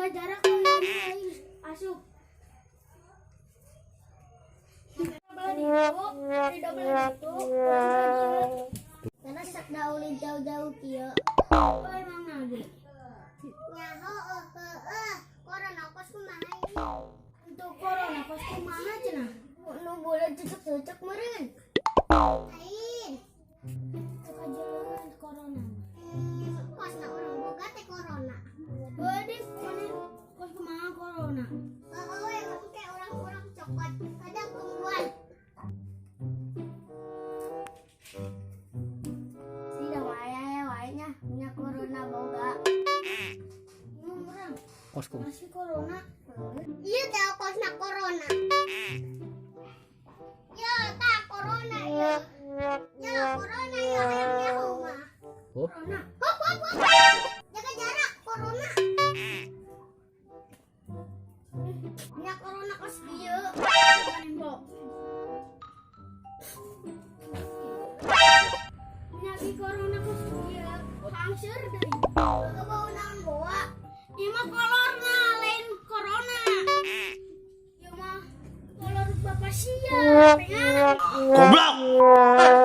jaga jarak kalian asup. Karena sak daulin jauh-jauh kieu. Oh emang nage. Nyaho corona kos kumaha untuk corona kos kumaha cenah. Nu boleh cecek-cecek meureun. Lain. Cek aja corona. Kosna urang boga teh corona. Beudeus mana kos kumaha corona. Heueuh emang kayak orang-orang cokot kadang tungguan. Sida wae-wae nya corona boga. Kosku masih corona. Iya teh kosna corona. Ya tak corona ya. Ya corona ya ayamnya rumah. Corona. Hop. Jaga jarak corona. Ya corona kos dieu. Nembok. Nyaki corona kos dieu. Hangseur deui. Bau naon bawa. Ieu mah kolorna lain corona. Ieu mah kolor bapak sia. Pengarang. Goblok.